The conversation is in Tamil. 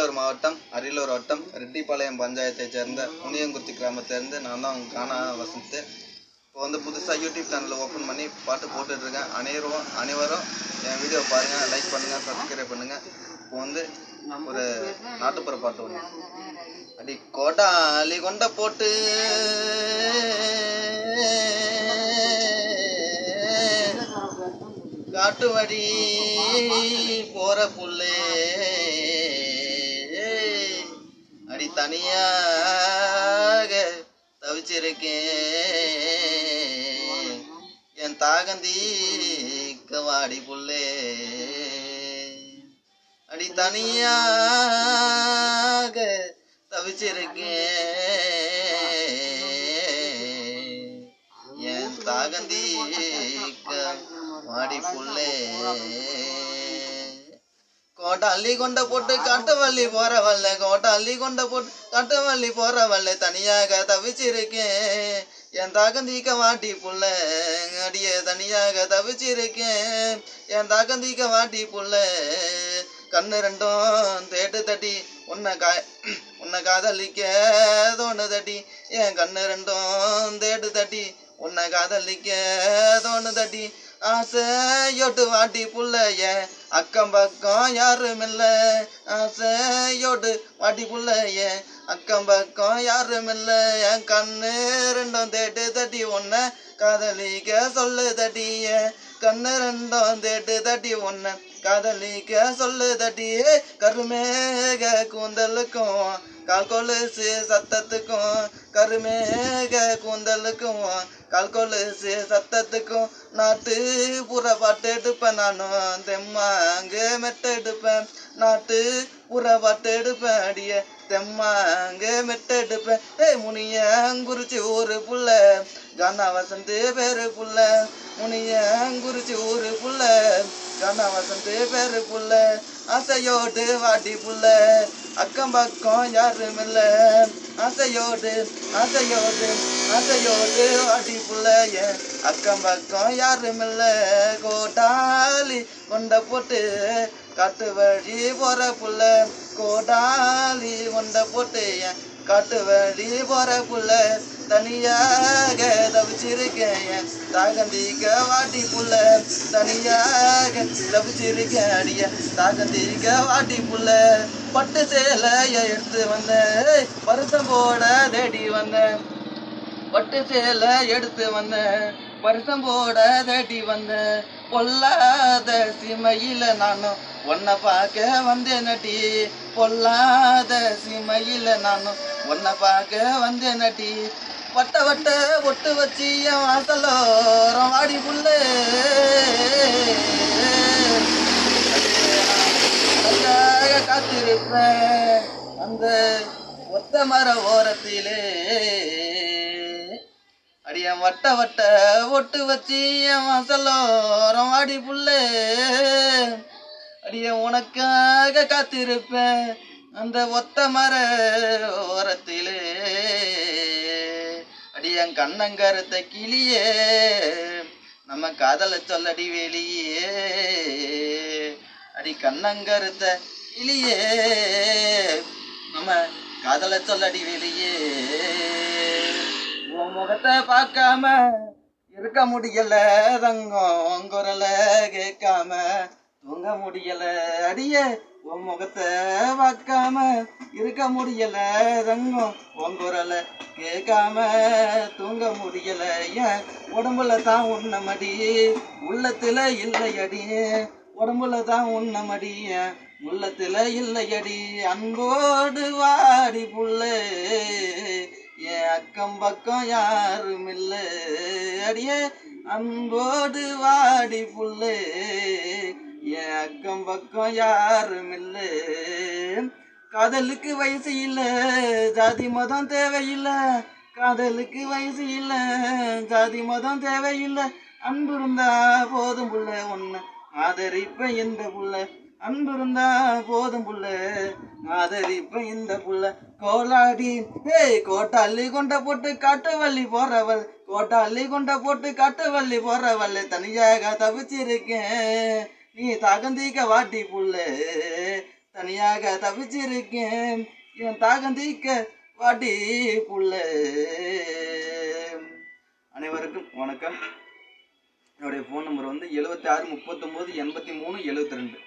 அரியலூர் மாவட்டம் அரியலூர் வட்டம் ரெட்டிப்பாளையம் பஞ்சாயத்தைச் சேர்ந்த முனியங்குறிச்சி கிராமத்திலேருந்து நான் தான் கானா வசந்த். இப்போ வந்து புதுசாக யூடியூப் சேனலில் ஓப்பன் பண்ணி பாட்டு போட்டுட்ருக்கேன். அனைவரும் என் வீடியோ பாருங்கள், லைக் பண்ணுங்கள், சப்ஸ்கிரைப் பண்ணுங்கள். இப்போ வந்து ஒரு நாட்டுப்புற பாட்டு ஒன்று. அடி கோட்டாலி கொண்ட போட்டு காட்டு வழி போற புள்ளே அடி தனியாக தவிச்சிருக்கேன் என் தாகந்தீக்க வாடி புள்ளே அடி தனியாக தவிச்சிருக்கேன் என் தாகந்தீக்க வாடி புள்ளே கோட்டை அள்ளி கொண்ட போட்டு காட்டுவள்ளி போற வல்ல கோட்டை அள்ளி கொண்ட போட்டு காட்டுவள்ளி போற வல்ல தனியாக தவிச்சிருக்கேன் என் தாகந்தீக்க வாட்டி புள்ள அடிய தனியாக தவிச்சிருக்கேன் என் தாகந்தீக்க வாட்டி புள்ள கண்ணு ரெண்டும் தேட்டு தட்டி உன்னை காதலிக்க தோணு தட்டி என் கண்ணு ரெண்டும் தேட்டு தட்டி உன்னை காதலிக்க தோணு தட்டி ஆசையோட்டு வாட்டி புள்ள என் அக்கம் பக்கம் யாரும் இல்லை ஆசையோட்டு வாட்டி புள்ள என் அக்கம் பக்கம் யாரும் இல்லை என் கண்ணு ரெண்டும் தேட்டு தட்டி உன்னை காதலிக்க சொல்லு தட்டி என் கண்ணு ரெண்டும் தேட்டு தட்டி உன்னை காதலிக்க சொல்லு தட்டி கருமேக கூந்தலுக்கும் கால் கொலுசு சத்தத்துக்கும் கருமேக கூந்தலுக்கும் கால் கொலுசு சத்தத்துக்கும் நாட்டு புற பாட்டு எடுப்பேன் நானும் தெம்மாங்க மெட்ட எடுப்பேன் நாட்டு புற பாட்டு எடுப்பேன் அடிய தெம்மாங்க மெட்ட எடுப்பேன் முனியங்குறிச்சி ஊரு புள்ள கானா வசந்த் பேரு புள்ள முனியங்குறிச்சி ஊரு புள்ள கானா வசந்த் பேரு புள்ள ஆசையோடு வாடி புள்ள அக்கம் பக்கம் யாரும் இல்ல ஆசையோடு ஆசையோடு ஆசையோடு வாடி புள்ள என் அக்கம் பக்கம் யாரும் இல்ல கோட்டாலி கொண்ட போட்டு காட்டு வழி போற புள்ள கோட்டாலி கொண்ட போட்டு என் காட்டு வழி போற புள்ள தனியாக தவிச்சிருக்கேன் என் தாகந்தீக்க வாட்டி புள்ள தனியாக தவிச்சிருக்கேன் அடிய தாகந்தீக்க வாட்டி புள்ள பட்டு சேலைய எடுத்து வந்தேன் வருஷம் போட தேடி வந்தேன் பட்டு சேலை எடுத்து வந்தேன் வருஷம் போட தேடி வந்தேன் பொல்லாத சிமையில நானும் உன்னை பார்க்க வந்தேன் நட்டி பொல்லாத சிமையில நானும் உன்னை பார்க்க வந்தேன் நட்டி வட்ட வட்ட ஒட்டு வச்சு என் வாசலோரம் வாடி புள்ளே காத்திருப்பேன் அந்த ஒத்த மர ஓரத்திலே அடியன் வட்ட வட்ட ஒட்டு வச்சு என் வாசலோரம் வாடி புள்ளே அடிய உனக்காக காத்திருப்பேன் அந்த ஒத்த மர ஓரத்திலே அடியன் கண்ணங்கருத்த கிளியே நம்ம காதலை சொல்லடி வெளியே அடி கண்ணங்கருத்த கிளியே நம்ம காதலை சொல்லடி வெளியே உன் முகத்தை பார்க்காம இருக்க முடியல தங்கம் குரல கேட்காம தூங்க முடியல அடிய உன் முகத்தை பார்க்காம இருக்க முடியல தங்கம் உன் குரல கேட்காம தூங்க முடியல ஏன் உடம்புல தான் உன்ன மடி உள்ளத்துல இல்லையடி உடம்புல தான் உன்ன மடி உள்ளத்துல இல்லையடி அன்போடு வாடி புள்ளே என் அக்கம் பக்கம் யாரும் இல்லை அடியே அன்போடு வாடி புள்ளே என் அக்கம் பக்கம் யாரும் இல்லை காதலுக்கு வயசு இல்லை ஜாதி மதம் தேவையில்லை காதலுக்கு வயசு இல்லை ஜாதி மதம் தேவையில்லை அன்பு இருந்தா போதும் புள்ள உன்னை ஆதரிப்ப இந்த புள்ள அன்பு இருந்தா போதும் புள்ள ஆதரிப்ப இந்த புள்ள கோலாடி கோட்டாள்ளி கொண்ட போட்டு காட்டுவள்ளி போறவள் கோட்டாள்ளி கொண்ட போட்டு காட்டுவள்ளி போறவள் தனியாக தவிச்சிருக்கேன் நீ தகந்திக்க வாட்டி புள்ள தனியாக தவிச்சிருக்கேன் என் தாகம் தீக்க வாட்டி புள்ள. அனைவருக்கும் வணக்கம். என்னுடைய ஃபோன் நம்பர் வந்து 76 39 83 72.